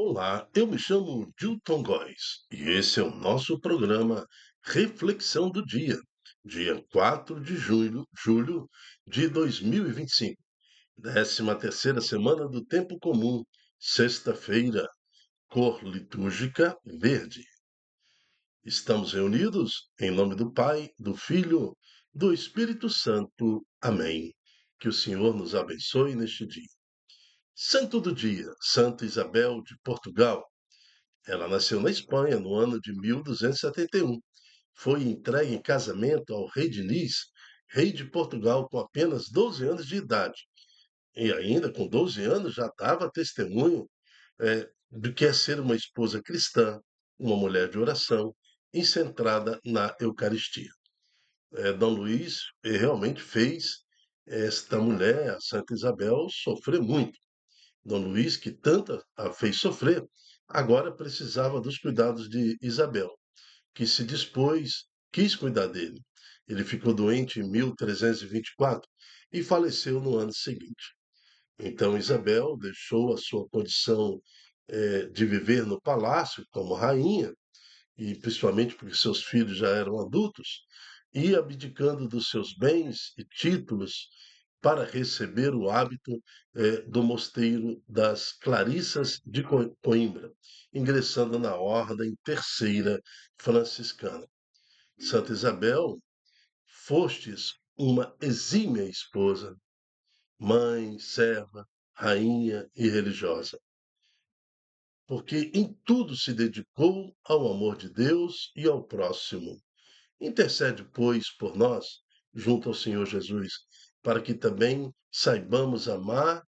Olá, eu me chamo Dilton Góes e esse é o nosso programa Reflexão do dia 4 de julho de 2025, 13ª semana do Tempo Comum, sexta-feira, cor litúrgica verde. Estamos reunidos em nome do Pai, do Filho, do Espírito Santo. Amém. Que o Senhor nos abençoe neste dia. Santo do dia, Santa Isabel de Portugal. Ela nasceu na Espanha no ano de 1271. Foi entregue em casamento ao rei Diniz, rei de Portugal, com apenas 12 anos de idade. E ainda com 12 anos já dava testemunho do que é ser uma esposa cristã, uma mulher de oração e centrada na Eucaristia. Dom Luís realmente fez esta mulher, a Santa Isabel, sofrer muito. Dom Luís, que tanto a fez sofrer, agora precisava dos cuidados de Isabel, que se dispôs, quis cuidar dele. Ele ficou doente em 1324 e faleceu no ano seguinte. Então Isabel deixou a sua condição de viver no palácio como rainha, e principalmente porque seus filhos já eram adultos, e abdicando dos seus bens e títulos para receber o hábito do mosteiro das Clarissas de Coimbra, ingressando na Ordem Terceira Franciscana. Santa Isabel, fostes uma exímia esposa, mãe, serva, rainha e religiosa, porque em tudo se dedicou ao amor de Deus e ao próximo. Intercede, pois, por nós, junto ao Senhor Jesus, para que também saibamos amar,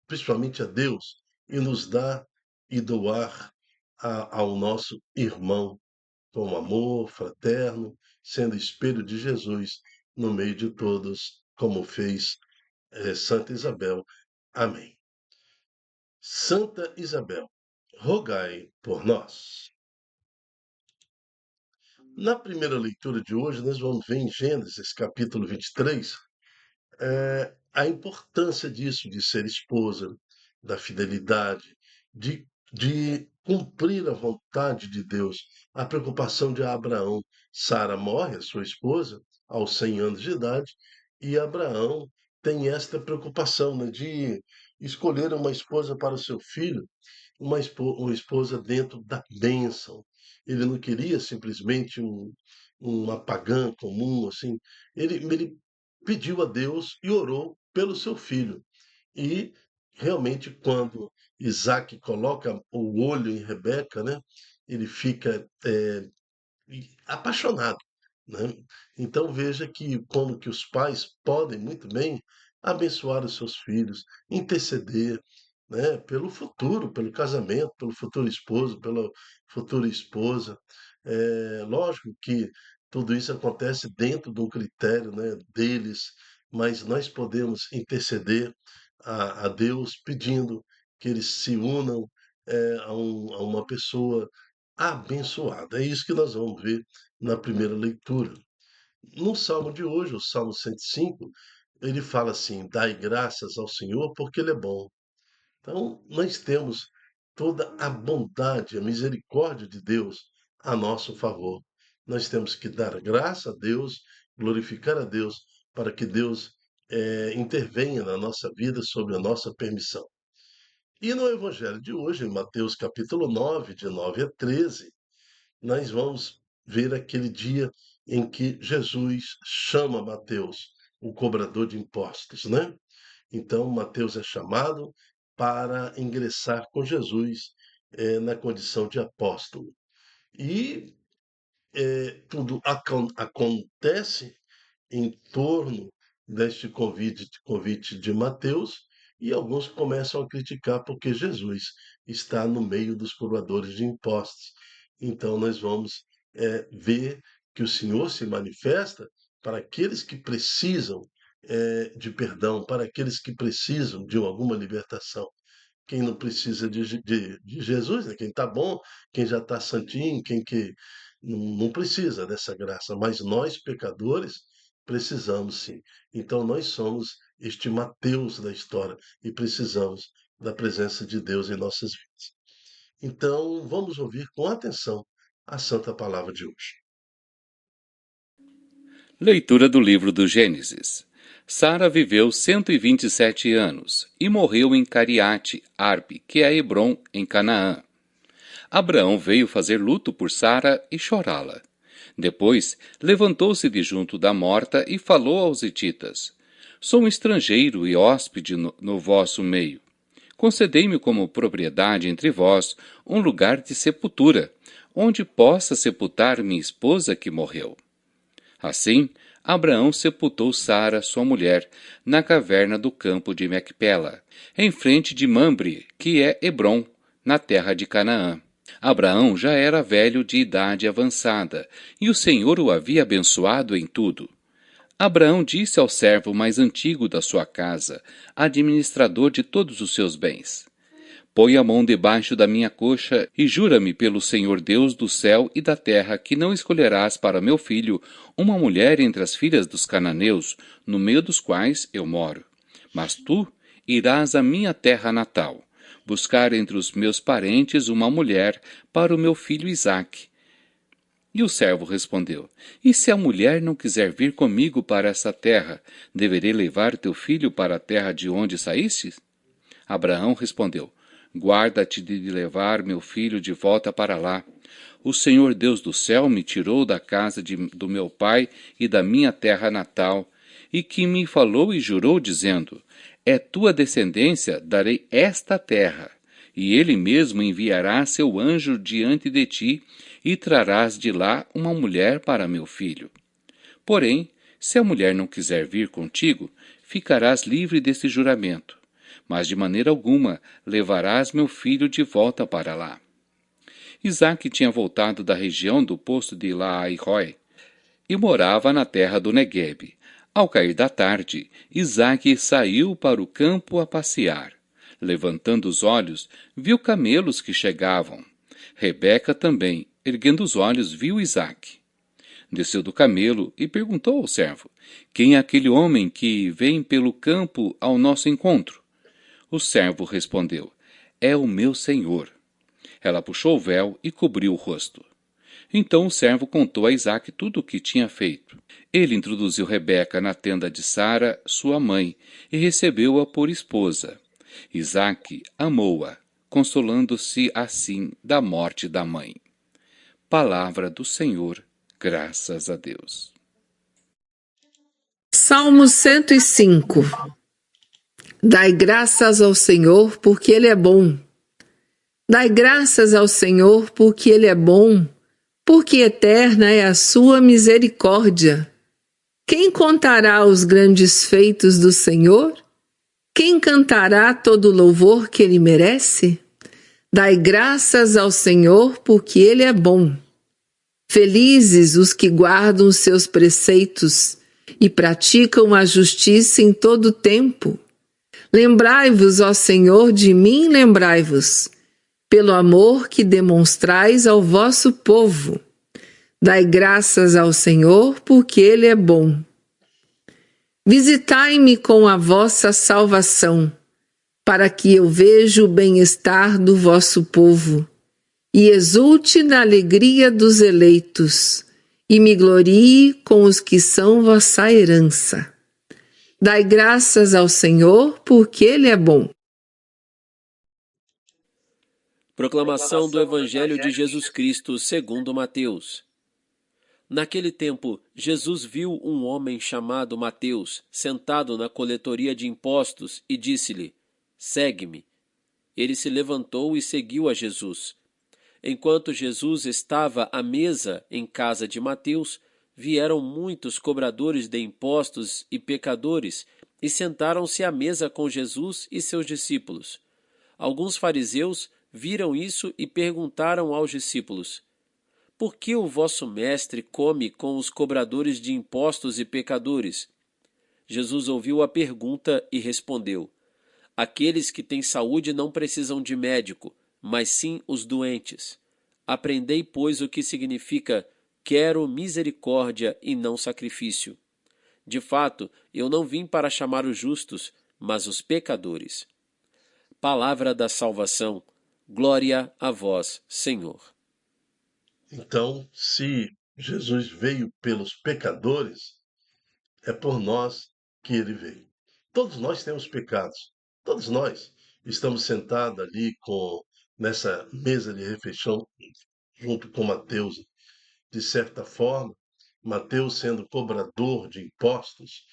principalmente a Deus, e nos dar e doar ao nosso irmão com amor fraterno, sendo espelho de Jesus no meio de todos, como fez Santa Isabel. Amém. Santa Isabel, rogai por nós. Na primeira leitura de hoje, nós vamos ver em Gênesis, capítulo 23, a importância disso, de ser esposa, da fidelidade, de cumprir a vontade de Deus, a preocupação de Abraão. Sara morre, a sua esposa, aos 100 anos de idade, e Abraão tem esta preocupação, né, de escolher uma esposa para o seu filho, uma esposa dentro da bênção. Ele não queria simplesmente uma pagã comum, assim. Ele pediu a Deus e orou pelo seu filho. E realmente, quando Isaac coloca o olho em Rebeca, né, ele fica apaixonado, né? Então veja que como que os pais podem muito bem abençoar os seus filhos, interceder, né, pelo futuro, pelo casamento, pelo futuro esposo, pela futura esposa. Lógico que tudo isso acontece dentro de um critério, né, deles, mas nós podemos interceder a Deus pedindo que eles se unam a uma pessoa abençoada. É isso que nós vamos ver na primeira leitura. No salmo de hoje, o Salmo 105, ele fala assim: Dai graças ao Senhor porque Ele é bom. Então, nós temos toda a bondade, a misericórdia de Deus a nosso favor. Nós temos que dar graça a Deus, glorificar a Deus, para que Deus intervenha na nossa vida sob a nossa permissão. E no Evangelho de hoje, em Mateus capítulo 9, de 9 a 13, nós vamos ver aquele dia em que Jesus chama Mateus, o cobrador de impostos, né? Então, Mateus é chamado para ingressar com Jesus na condição de apóstolo. E tudo acontece em torno deste convite de Mateus, e alguns começam a criticar porque Jesus está no meio dos cobradores de impostos. Então, nós vamos ver que o Senhor se manifesta para aqueles que precisam de perdão, para aqueles que precisam de alguma libertação. Quem não precisa de Jesus, né? Quem está bom, quem já está santinho, quem que não precisa dessa graça, mas nós, pecadores, precisamos sim. Então nós somos este Mateus da história e precisamos da presença de Deus em nossas vidas. Então, vamos ouvir com atenção a santa palavra de hoje. Leitura do livro do Gênesis. Sara viveu 127 anos e morreu em Cariate Arbe, que é Hebrom, em Canaã. Abraão veio fazer luto por Sara e chorá-la. Depois, levantou-se de junto da morta e falou aos hititas: Sou um estrangeiro e hóspede no vosso meio. Concedei-me como propriedade entre vós um lugar de sepultura, onde possa sepultar minha esposa que morreu. Assim, Abraão sepultou Sara, sua mulher, na caverna do campo de Macpela, em frente de Mamre, que é Hebrom, na terra de Canaã. Abraão já era velho de idade avançada, e o Senhor o havia abençoado em tudo. Abraão disse ao servo mais antigo da sua casa, administrador de todos os seus bens: Põe a mão debaixo da minha coxa e jura-me pelo Senhor Deus do céu e da terra que não escolherás para meu filho uma mulher entre as filhas dos cananeus, no meio dos quais eu moro. Mas tu irás à minha terra natal, buscar entre os meus parentes uma mulher para o meu filho Isaque. E o servo respondeu: E se a mulher não quiser vir comigo para essa terra, deverei levar teu filho para a terra de onde saíste? Abraão respondeu: Guarda-te de levar meu filho de volta para lá. O Senhor Deus do céu me tirou da casa do meu pai e da minha terra natal, e que me falou e jurou, dizendo: É tua descendência darei esta terra, e ele mesmo enviará seu anjo diante de ti, e trarás de lá uma mulher para meu filho. Porém, se a mulher não quiser vir contigo, ficarás livre desse juramento, mas de maneira alguma levarás meu filho de volta para lá. Isaque tinha voltado da região do posto de Laai-Roi e morava na terra do Neguebe. Ao cair da tarde, Isaque saiu para o campo a passear. Levantando os olhos, viu camelos que chegavam. Rebeca também, erguendo os olhos, viu Isaque. Desceu do camelo e perguntou ao servo: Quem é aquele homem que vem pelo campo ao nosso encontro? O servo respondeu: É o meu senhor. Ela puxou o véu e cobriu o rosto. Então o servo contou a Isaque tudo o que tinha feito. Ele introduziu Rebeca na tenda de Sara, sua mãe, e recebeu-a por esposa. Isaque amou-a, consolando-se assim da morte da mãe. Palavra do Senhor, graças a Deus. Salmo 105. Dai graças ao Senhor, porque Ele é bom. Dai graças ao Senhor, porque Ele é bom, porque eterna é a sua misericórdia. Quem contará os grandes feitos do Senhor? Quem cantará todo o louvor que Ele merece? Dai graças ao Senhor, porque Ele é bom. Felizes os que guardam os seus preceitos e praticam a justiça em todo o tempo. Lembrai-vos, ó Senhor, de mim lembrai-vos, pelo amor que demonstrais ao vosso povo. Dai graças ao Senhor, porque Ele é bom. Visitai-me com a vossa salvação, para que eu veja o bem-estar do vosso povo, e exulte na alegria dos eleitos, e me glorie com os que são vossa herança. Dai graças ao Senhor, porque Ele é bom. Proclamação do Evangelho de Jesus Cristo segundo Mateus. Naquele tempo, Jesus viu um homem chamado Mateus sentado na coletoria de impostos e disse-lhe: Segue-me. Ele se levantou e seguiu a Jesus. Enquanto Jesus estava à mesa em casa de Mateus, vieram muitos cobradores de impostos e pecadores e sentaram-se à mesa com Jesus e seus discípulos. Alguns fariseus viram isso e perguntaram aos discípulos: Por que o vosso mestre come com os cobradores de impostos e pecadores? Jesus ouviu a pergunta e respondeu: Aqueles que têm saúde não precisam de médico, mas sim os doentes. Aprendei, pois, o que significa quero misericórdia e não sacrifício. De fato, eu não vim para chamar os justos, mas os pecadores. Palavra da salvação. Glória a vós, Senhor. Então, se Jesus veio pelos pecadores, é por nós que ele veio. Todos nós temos pecados. Todos nós estamos sentados ali nessa mesa de refeição junto com Mateus. De certa forma, Mateus sendo cobrador de impostos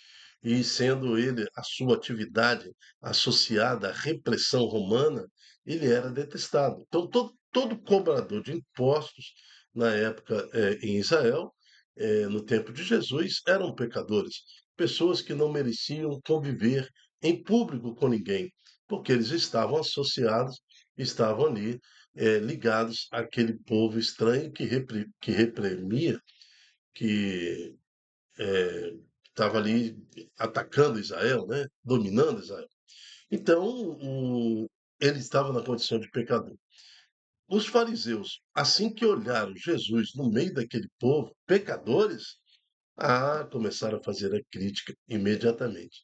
e sendo ele a sua atividade associada à repressão romana, ele era detestado. Então, todo cobrador de impostos na época em Israel, no tempo de Jesus, eram pecadores, pessoas que não mereciam conviver em público com ninguém, porque eles estavam associados, estavam ali ligados àquele povo estranho que reprimia, que estava ali atacando Israel, né? Dominando Israel. Então, ele estava na condição de pecador. Os fariseus, assim que olharam Jesus no meio daquele povo, pecadores, começaram a fazer a crítica imediatamente.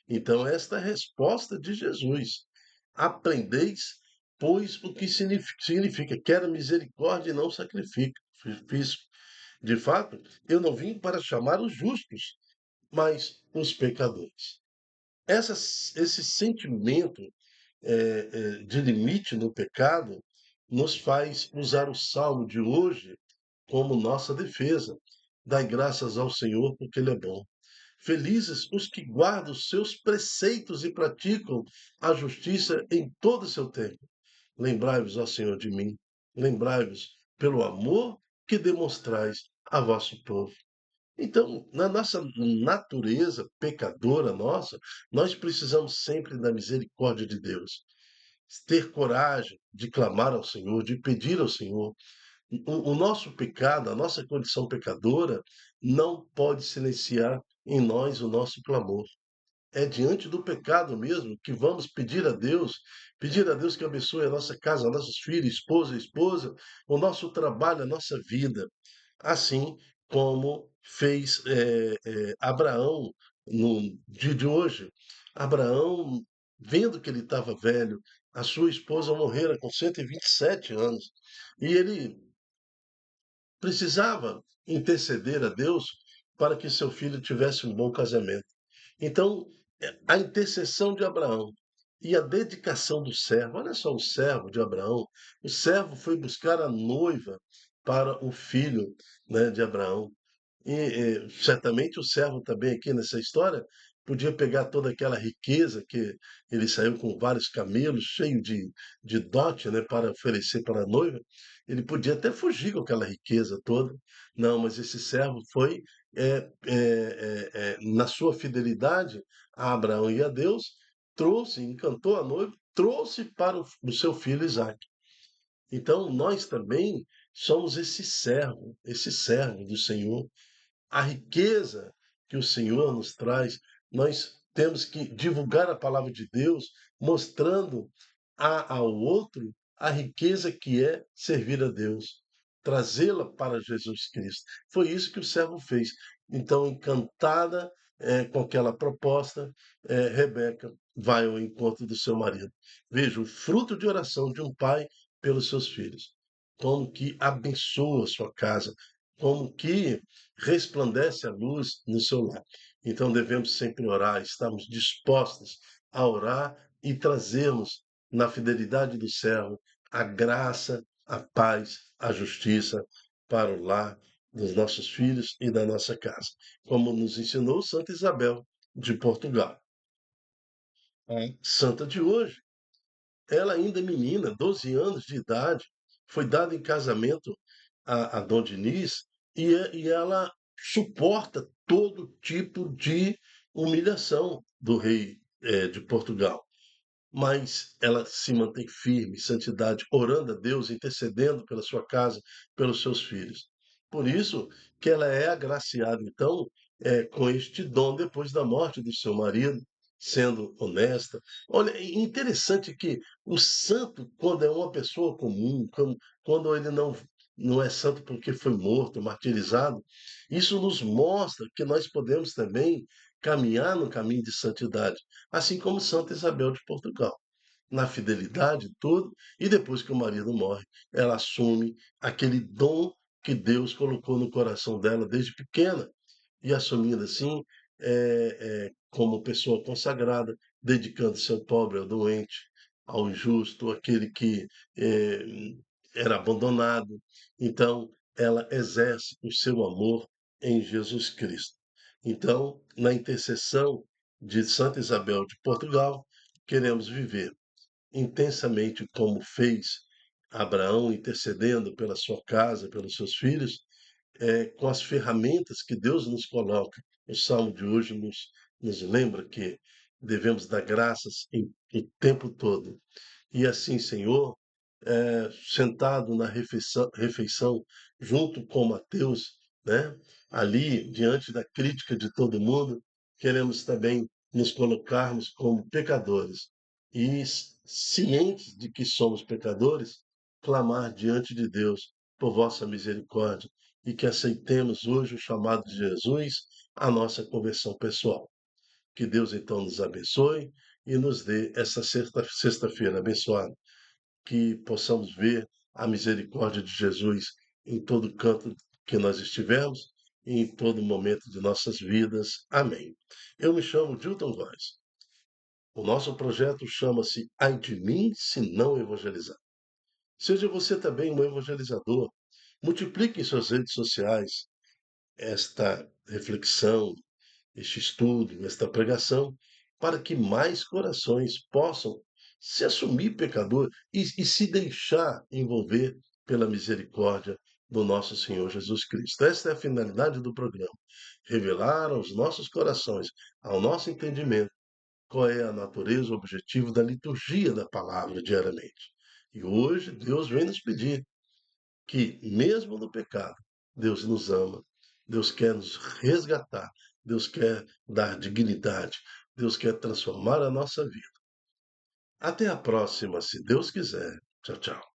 Então, esta é a resposta de Jesus. Aprendeis, pois, o que significa quero misericórdia e não sacrifício. De fato, eu não vim para chamar os justos, mas os pecadores. Esse sentimento de limite no pecado nos faz usar o salmo de hoje como nossa defesa. Dai graças ao Senhor, porque Ele é bom. Felizes os que guardam os seus preceitos e praticam a justiça em todo o seu tempo. Lembrai-vos, ó Senhor, de mim. Lembrai-vos pelo amor que demonstrais a vosso povo. Então, na nossa natureza pecadora nossa, nós precisamos sempre da misericórdia de Deus. Ter coragem de clamar ao Senhor, de pedir ao Senhor. O nosso pecado, a nossa condição pecadora, não pode silenciar em nós o nosso clamor. É diante do pecado mesmo que vamos pedir a Deus que abençoe a nossa casa, nossos filhos, esposa, o nosso trabalho, a nossa vida. Assim como fez Abraão no dia de hoje. Abraão, vendo que ele estava velho, a sua esposa morrera com 127 anos, e ele precisava interceder a Deus para que seu filho tivesse um bom casamento. Então, a intercessão de Abraão e a dedicação do servo, olha só o servo de Abraão, o servo foi buscar a noiva para o filho, né, de Abraão. E certamente o servo também aqui nessa história podia pegar toda aquela riqueza que ele saiu com vários camelos, cheio de dote, né, para oferecer para a noiva. Ele podia até fugir com aquela riqueza toda. Não, mas esse servo foi, na sua fidelidade a Abraão e a Deus, trouxe, encantou a noiva, trouxe para o seu filho Isaac. Então, nós também somos esse servo do Senhor, a riqueza que o Senhor nos traz, nós temos que divulgar a palavra de Deus, mostrando ao outro a riqueza que é servir a Deus, trazê-la para Jesus Cristo. Foi isso que o servo fez. Então, encantada com aquela proposta, Rebeca vai ao encontro do seu marido. Veja, o fruto de oração de um pai pelos seus filhos. Como que abençoa a sua casa, como que resplandece a luz no seu lar. Então devemos sempre orar, estamos dispostos a orar e trazermos na fidelidade do servo a graça, a paz, a justiça para o lar dos nossos filhos e da nossa casa, como nos ensinou Santa Isabel de Portugal. A santa de hoje, ela ainda menina, 12 anos de idade, foi dada em casamento a Dom Diniz e ela suporta todo tipo de humilhação do rei de Portugal. Mas ela se mantém firme, santidade, orando a Deus, intercedendo pela sua casa, pelos seus filhos. Por isso que ela é agraciada, então, com este dom depois da morte do seu marido, sendo honesta. Olha, é interessante que o santo, quando é uma pessoa comum, quando ele não é santo porque foi morto, martirizado, isso nos mostra que nós podemos também caminhar no caminho de santidade, assim como Santa Isabel de Portugal. na fidelidade toda, e depois que o marido morre, ela assume aquele dom que Deus colocou no coração dela desde pequena, e assumindo assim, como pessoa consagrada, dedicando-se ao pobre, ao doente, ao injusto, aquele que eh, era abandonado. Então, ela exerce o seu amor em Jesus Cristo. Então, na intercessão de Santa Isabel de Portugal, queremos viver intensamente como fez Abraão intercedendo pela sua casa, pelos seus filhos, com as ferramentas que Deus nos coloca. O salmo de hoje nos lembra que devemos dar graças o tempo todo. E assim, Senhor, sentado na refeição junto com Mateus, né, ali diante da crítica de todo mundo, queremos também nos colocarmos como pecadores e, cientes de que somos pecadores, clamar diante de Deus por vossa misericórdia e que aceitemos hoje o chamado de Jesus à nossa conversão pessoal. Que Deus então nos abençoe e nos dê essa sexta-feira abençoada, que possamos ver a misericórdia de Jesus em todo canto que nós estivermos e em todo momento de nossas vidas. Amém. Eu me chamo Dilton Góes. O nosso projeto chama-se Ai de mim se não evangelizar. Seja você também um evangelizador. Multiplique em suas redes sociais esta reflexão, este estudo, esta pregação, para que mais corações possam se assumir pecador e se deixar envolver pela misericórdia do nosso Senhor Jesus Cristo. Esta é a finalidade do programa: revelar aos nossos corações, ao nosso entendimento, qual é a natureza, o objetivo da liturgia da palavra diariamente. E hoje Deus vem nos pedir que, mesmo no pecado, Deus nos ama, Deus quer nos resgatar, Deus quer dar dignidade, Deus quer transformar a nossa vida. Até a próxima, se Deus quiser. Tchau, tchau.